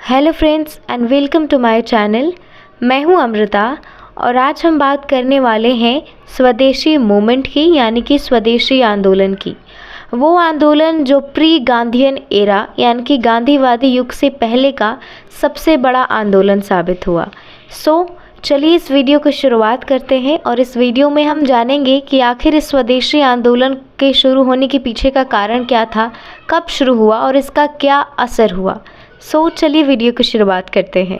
Hello friends and welcome to my channel. मैं हूं अमृता और आज हम बात करने वाले हैं स्वदेशी मूवमेंट की, यानी कि स्वदेशी आंदोलन की। वो आंदोलन जो प्री गांधीयन एरा यानी कि गांधीवादी युग से पहले का सबसे बड़ा आंदोलन साबित हुआ। चलिए इस वीडियो की शुरुआत करते हैं और इस वीडियो में हम जानेंगे कि आखिर इस स्वदेशी आंदोलन के शुरू होने के पीछे का कारण क्या था, कब शुरू हुआ और इसका क्या असर हुआ। चलिए वीडियो की शुरुआत करते हैं।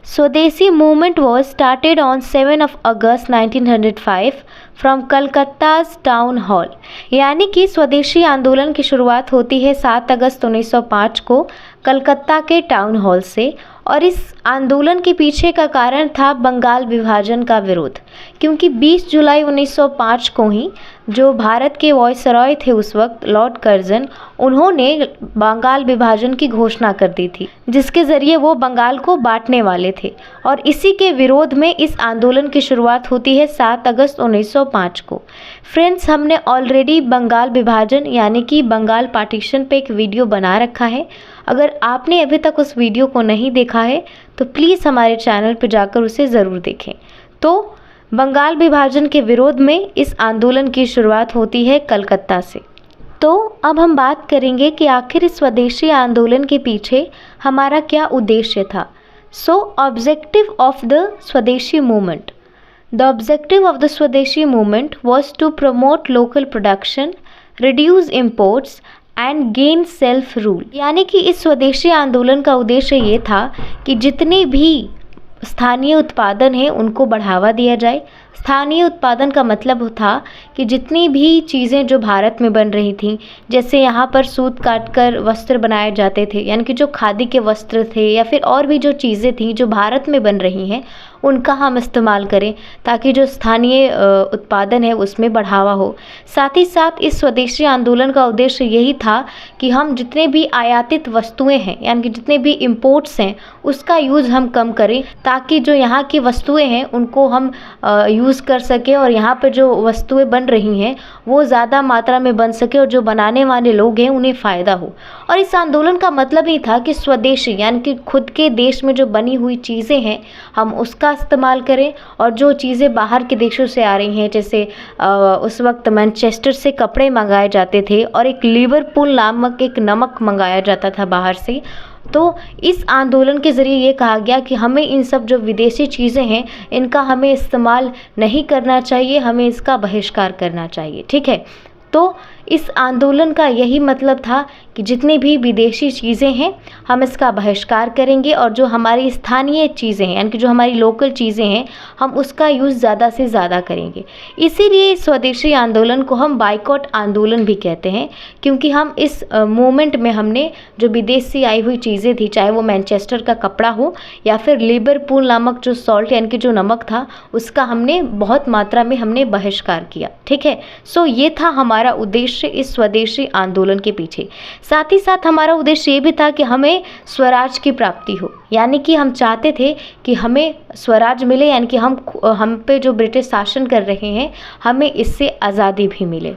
Swadeshi movement was started on 7 August 1905 from Calcutta's town hall. यानी कि स्वदेशी आंदोलन की शुरुआत होती है 7 अगस्त 1905 को कलकत्ता के टाउन हॉल से। और इस आंदोलन के पीछे का कारण था बंगाल विभाजन का विरोध, क्योंकि 20 जुलाई 1905 को ही जो भारत के वायसरॉय थे उस वक्त लॉर्ड कर्जन, उन्होंने बंगाल विभाजन की घोषणा कर दी थी, जिसके ज़रिए वो बंगाल को बांटने वाले थे। और इसी के विरोध में इस आंदोलन की शुरुआत होती है 7 अगस्त 1905 को। फ्रेंड्स, हमने ऑलरेडी बंगाल विभाजन यानी कि बंगाल पार्टीशन पे एक वीडियो बना रखा है। अगर आपने अभी तक उस वीडियो को नहीं देखा है तो प्लीज़ हमारे चैनल पर जाकर उसे ज़रूर देखें। तो बंगाल विभाजन के विरोध में इस आंदोलन की शुरुआत होती है कलकत्ता से। तो अब हम बात करेंगे कि आखिर इस स्वदेशी आंदोलन के पीछे हमारा क्या उद्देश्य था। Objective of the Swadeshi movement. The objective of the Swadeshi movement was to promote local production, reduce imports and gain self rule. यानी कि इस स्वदेशी आंदोलन का उद्देश्य ये था कि जितने भी स्थानीय उत्पादन है उनको बढ़ावा दिया जाए। स्थानीय उत्पादन का मतलब था कि जितनी भी चीज़ें जो भारत में बन रही थीं, जैसे यहाँ पर सूत काटकर वस्त्र बनाए जाते थे, यानी कि जो खादी के वस्त्र थे, या फिर और भी जो चीज़ें थीं जो भारत में बन रही हैं, उनका हम इस्तेमाल करें ताकि जो स्थानीय उत्पादन है उसमें बढ़ावा हो। साथ ही साथ इस स्वदेशी आंदोलन का उद्देश्य यही था कि हम जितने भी आयातित वस्तुएं हैं, यानी कि जितने भी इम्पोर्ट्स हैं, उसका यूज़ हम कम करें ताकि जो यहाँ की वस्तुएं हैं उनको हम यूज़ कर सके और यहाँ पर जो वस्तुएं बन रही हैं वो ज़्यादा मात्रा में बन सके और जो बनाने वाले लोग हैं उन्हें फ़ायदा हो। और इस आंदोलन का मतलब ही था कि स्वदेशी यानी कि खुद के देश में जो बनी हुई चीज़ें हैं हम उसका इस्तेमाल करें, और जो चीज़ें बाहर के देशों से आ रही हैं, जैसे उस वक्त मैनचेस्टर से कपड़े मंगाए जाते थे और एक लिवरपूल नामक एक नमक मंगाया जाता था बाहर से। तो इस आंदोलन के ज़रिए ये कहा गया कि हमें इन सब जो विदेशी चीज़ें हैं इनका हमें इस्तेमाल नहीं करना चाहिए, हमें इसका बहिष्कार करना चाहिए। ठीक है, तो इस आंदोलन का यही मतलब था कि जितनी भी विदेशी चीज़ें हैं हम इसका बहिष्कार करेंगे और जो हमारी स्थानीय चीज़ें हैं, यानी कि जो हमारी लोकल चीज़ें हैं, हम उसका यूज़ ज़्यादा से ज़्यादा करेंगे। इसीलिए इस स्वदेशी आंदोलन को हम बाइकॉट आंदोलन भी कहते हैं, क्योंकि हम इस मूवमेंट में हमने जो विदेश से आई हुई चीज़ें थी, चाहे वो मैनचेस्टर का कपड़ा हो या फिर लिवरपूल नामक जो सॉल्ट यानी कि जो नमक था, उसका हमने बहुत मात्रा में हमने बहिष्कार किया। ठीक है, ये था हमारा उद्देश्य इस स्वदेशी आंदोलन के पीछे। साथ ही साथ हमारा उद्देश्य ये भी था कि हमें स्वराज की प्राप्ति हो, यानी कि हम चाहते थे कि हमें स्वराज मिले, यानी कि हम पे जो ब्रिटिश शासन कर रहे हैं हमें इससे आज़ादी भी मिले।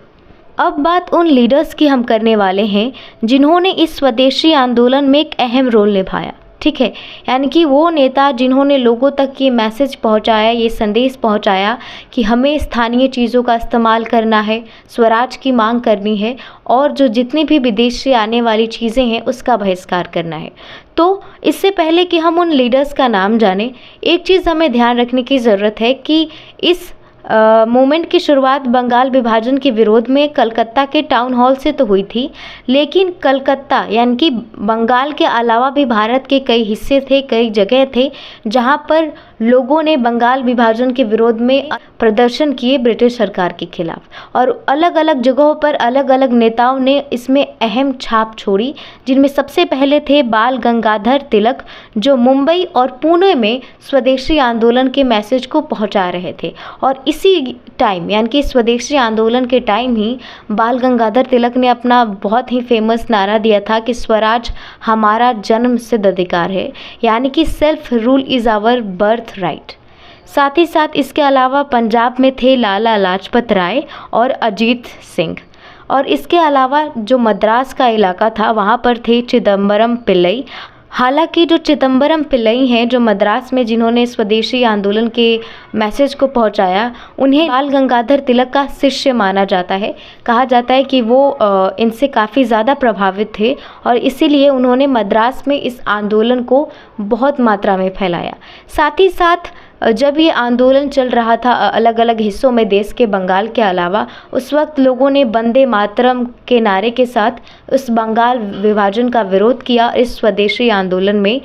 अब बात उन लीडर्स की हम करने वाले हैं जिन्होंने इस स्वदेशी आंदोलन में एक अहम रोल निभाया। ठीक है, यानी कि वो नेता जिन्होंने लोगों तक ये मैसेज पहुंचाया, ये संदेश पहुंचाया कि हमें स्थानीय चीज़ों का इस्तेमाल करना है, स्वराज की मांग करनी है और जो जितनी भी विदेश से आने वाली चीज़ें हैं उसका बहिष्कार करना है। तो इससे पहले कि हम उन लीडर्स का नाम जानें, एक चीज़ हमें ध्यान रखने की ज़रूरत है कि इस मूवमेंट की शुरुआत बंगाल विभाजन के विरोध में कलकत्ता के टाउन हॉल से तो हुई थी, लेकिन कलकत्ता यानी कि बंगाल के अलावा भी भारत के कई हिस्से थे, कई जगह थे जहां पर लोगों ने बंगाल विभाजन के विरोध में प्रदर्शन किए ब्रिटिश सरकार के खिलाफ, और अलग अलग जगहों पर अलग अलग नेताओं ने इसमें अहम छाप छोड़ी, जिनमें सबसे पहले थे बाल गंगाधर तिलक, जो मुंबई और पुणे में स्वदेशी आंदोलन के मैसेज को पहुंचा रहे थे। और इसी टाइम यानी कि स्वदेशी आंदोलन के टाइम ही बाल गंगाधर तिलक ने अपना बहुत ही फेमस नारा दिया था कि स्वराज हमारा जन्म सिद्ध अधिकार है, यानी कि self rule is our birth right. साथ ही साथ इसके अलावा पंजाब में थे लाला लाजपत राय और अजीत सिंह, और इसके अलावा जो मद्रास का इलाका था वहाँ पर थे चिदम्बरम पिल्लई, हालांकि जो चिदम्बरम पिल्लई हैं, जो मद्रास में जिन्होंने स्वदेशी आंदोलन के मैसेज को पहुंचाया, उन्हें बाल गंगाधर तिलक का शिष्य माना जाता है। कहा जाता है कि वो इनसे काफ़ी ज़्यादा प्रभावित थे और इसीलिए उन्होंने मद्रास में इस आंदोलन को बहुत मात्रा में फैलाया। साथ ही साथ जब ये आंदोलन चल रहा था अलग अलग हिस्सों में देश के, बंगाल के अलावा, उस वक्त लोगों ने वंदे मातरम के नारे के साथ उस बंगाल विभाजन का विरोध किया, इस स्वदेशी आंदोलन में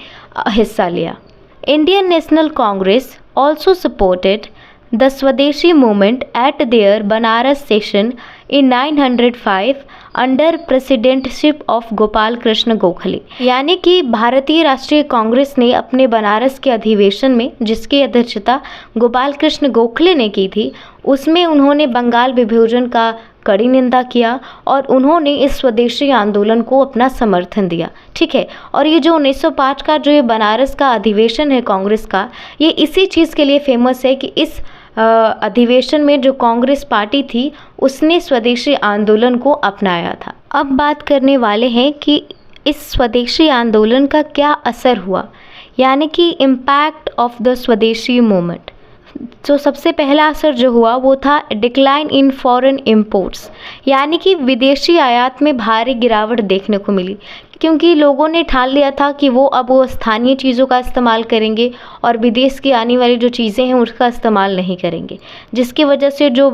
हिस्सा लिया। Indian National Congress also supported the Swadeshi movement at their Banaras session in 905 under presidentship of Gopal Krishna Gokhale. यानी कि भारतीय राष्ट्रीय कांग्रेस ने अपने बनारस के अधिवेशन में, जिसकी अध्यक्षता गोपाल कृष्ण गोखले ने की थी, उसमें उन्होंने बंगाल विभाजन का कड़ी निंदा किया और उन्होंने इस स्वदेशी आंदोलन को अपना समर्थन दिया। ठीक है, और ये जो 1905 का जो ये बनारस का अधिवेशन है कांग्रेस का, ये इसी चीज़ के लिए फेमस है कि इस अधिवेशन में जो कांग्रेस पार्टी थी उसने स्वदेशी आंदोलन को अपनाया था। अब बात करने वाले हैं कि इस स्वदेशी आंदोलन का क्या असर हुआ, यानी कि impact of the Swadeshi movement. तो सबसे पहला असर जो हुआ वो था डिक्लाइन इन फॉरेन इंपोर्ट्स, यानी कि विदेशी आयात में भारी गिरावट देखने को मिली, क्योंकि लोगों ने ठान लिया था कि वो अब वो स्थानीय चीज़ों का इस्तेमाल करेंगे और विदेश की आने वाली जो चीज़ें हैं उसका इस्तेमाल नहीं करेंगे, जिसकी वजह से जो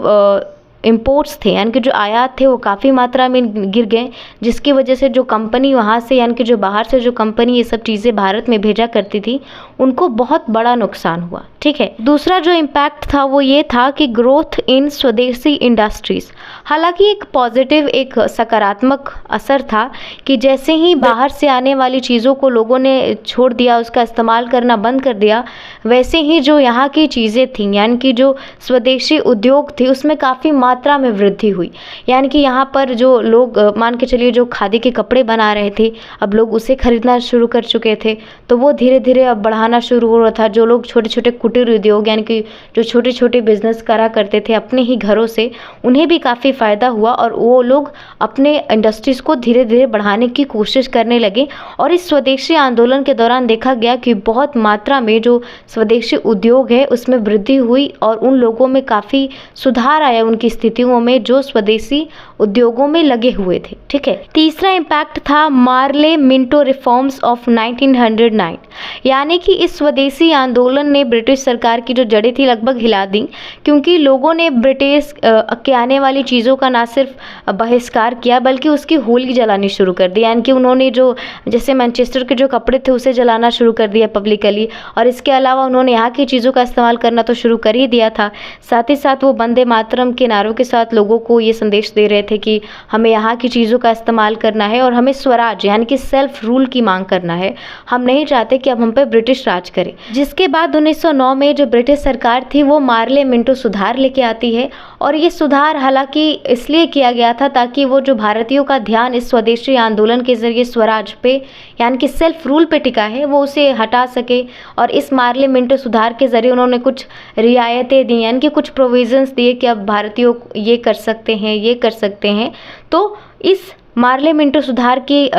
इम्पोर्ट्स थे, यानी कि जो आयात थे, वो काफ़ी मात्रा में गिर गए, जिसकी वजह से जो कंपनी वहाँ से, यानी कि जो बाहर से जो कंपनी ये सब चीज़ें भारत में भेजा करती थी, उनको बहुत बड़ा नुकसान हुआ। ठीक है, दूसरा जो इम्पैक्ट था वो ये था कि ग्रोथ इन स्वदेशी इंडस्ट्रीज़। हालांकि एक पॉजिटिव, एक सकारात्मक असर था कि जैसे ही बाहर से आने वाली चीज़ों को लोगों ने छोड़ दिया, उसका इस्तेमाल करना बंद कर दिया, वैसे ही जो यहाँ की चीज़ें थीं, यानी कि जो स्वदेशी उद्योग थे, उसमें काफ़ी मात्रा में वृद्धि हुई। यानी कि यहाँ पर जो लोग, मान के चलिए, जो खादी के कपड़े बना रहे थे, अब लोग उसे खरीदना शुरू कर चुके थे, तो वो धीरे धीरे अब बढ़ाना शुरू हो रहा था। जो लोग छोटे छोटे कुटीर उद्योग, यानी कि जो छोटे छोटे बिजनेस करा करते थे अपने ही घरों से, उन्हें भी काफ़ी फ़ायदा हुआ और वो लोग अपने इंडस्ट्रीज़ को धीरे धीरे बढ़ाने की कोशिश करने लगे। और इस स्वदेशी आंदोलन के दौरान देखा गया कि बहुत मात्रा में जो स्वदेशी उद्योग है उसमें वृद्धि हुई और उन लोगों में काफ़ी सुधार आया उनकी स्थितियों में जो स्वदेशी उद्योगों में लगे हुए थे। ठीक है, तीसरा इम्पैक्ट था मार्ले मिंटो रिफॉर्म्स ऑफ 1909, यानी कि इस स्वदेशी आंदोलन ने ब्रिटिश सरकार की जो जड़ें थी लगभग हिला दी, क्योंकि लोगों ने ब्रिटिश के आने वाली चीज़ों का ना सिर्फ बहिष्कार किया बल्कि उसकी होली जलानी शुरू कर दी। यानी कि उन्होंने जो, जैसे मैनचेस्टर के जो कपड़े थे उसे जलाना शुरू कर दिया पब्लिकली, और इसके अलावा उन्होंने यहाँ की चीज़ों का इस्तेमाल करना तो शुरू कर ही दिया था। साथ ही साथ वो वंदे मातरम के नारों के साथ लोगों को ये संदेश दे रहे थे कि हमें यहाँ की चीज़ों का इस्तेमाल करना है और हमें स्वराज, यानी कि सेल्फ रूल की मांग करना है। हम नहीं चाहते कि अब हम पे ब्रिटिश राज करे। जिसके बाद 1909 में जो ब्रिटिश सरकार थी वो मार्ले मिंटो सुधार लेके आती है, और ये सुधार हालांकि इसलिए किया गया था ताकि वो जो भारतीयों का ध्यान इस स्वदेशी आंदोलन के ज़रिए स्वराज पे, यानी कि सेल्फ रूल पे टिका है, वो उसे हटा सके। और इस मार्ले मिंटो सुधार के ज़रिए उन्होंने कुछ रियायतें दी, यानी कि कुछ प्रोविज़न्स दिए कि अब भारतीयों ये कर सकते हैं, ये कर सकते हैं। तो इस मार्ले मिंटो सुधार के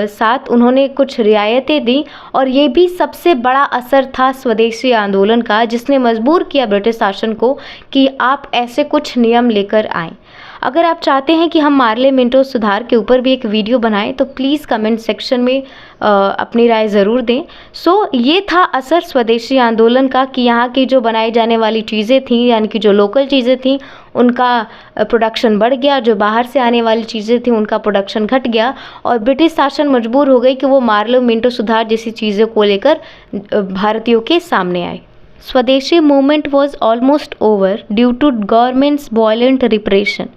साथ उन्होंने कुछ रियायतें दी, और ये भी सबसे बड़ा असर था स्वदेशी आंदोलन का, जिसने मजबूर किया ब्रिटिश शासन को कि आप ऐसे कुछ नियम लेकर आएं। अगर आप चाहते हैं कि हम मार्ले मिंटो सुधार के ऊपर भी एक वीडियो बनाएं तो प्लीज़ कमेंट सेक्शन में अपनी राय ज़रूर दें। ये था असर स्वदेशी आंदोलन का कि यहाँ की जो बनाई जाने वाली चीज़ें थीं, यानी कि जो लोकल चीज़ें थीं, उनका प्रोडक्शन बढ़ गया, जो बाहर से आने वाली चीज़ें थीं उनका प्रोडक्शन घट गया, और ब्रिटिश शासन मजबूर हो गई कि वो मार्ले मिंटो सुधार जैसी चीज़ों को लेकर भारतीयों के सामने आए। Swadeshi movement was almost over due to government's violent repression,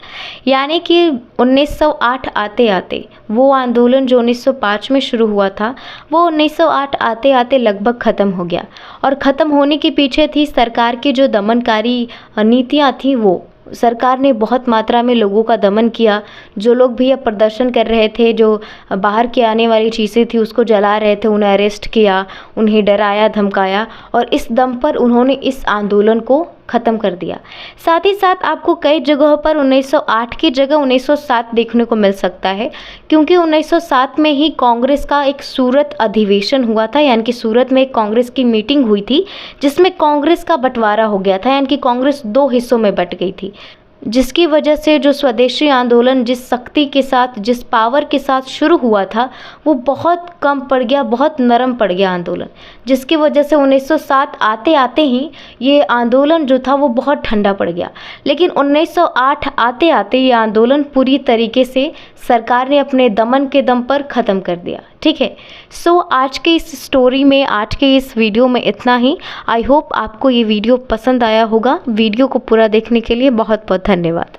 यानी कि 1908 आते आते वो आंदोलन जो 1905 में शुरू हुआ था वो 1908 आते आते लगभग ख़त्म हो गया। और ख़त्म होने के पीछे थी सरकार की जो दमनकारी नीतियाँ थी। वो सरकार ने बहुत मात्रा में लोगों का दमन किया। जो लोग भी अब प्रदर्शन कर रहे थे, जो बाहर के आने वाली चीज़ें थी उसको जला रहे थे, उन्हें अरेस्ट किया, उन्हें डराया धमकाया, और इस दम पर उन्होंने इस आंदोलन को ख़त्म कर दिया। साथ ही साथ आपको कई जगहों पर 1908 की जगह 1907 देखने को मिल सकता है, क्योंकि 1907 में ही कांग्रेस का एक सूरत अधिवेशन हुआ था, यानी कि सूरत में एक कांग्रेस की मीटिंग हुई थी जिसमें कांग्रेस का बंटवारा हो गया था, यानी कि कांग्रेस 2 हिस्सों में बट गई थी, जिसकी वजह से जो स्वदेशी आंदोलन जिस शक्ति के साथ, जिस पावर के साथ शुरू हुआ था, वो बहुत कम पड़ गया, बहुत नरम पड़ गया आंदोलन, जिसकी वजह से 1907 आते आते ही ये आंदोलन जो था वो बहुत ठंडा पड़ गया। लेकिन 1908 आते आते ये आंदोलन पूरी तरीके से सरकार ने अपने दमन के दम पर ख़त्म कर दिया। ठीक है, सो आज के इस स्टोरी में, आज के इस वीडियो में इतना ही। आई होप आपको ये वीडियो पसंद आया होगा। वीडियो को पूरा देखने के लिए बहुत बहुत धन्यवाद।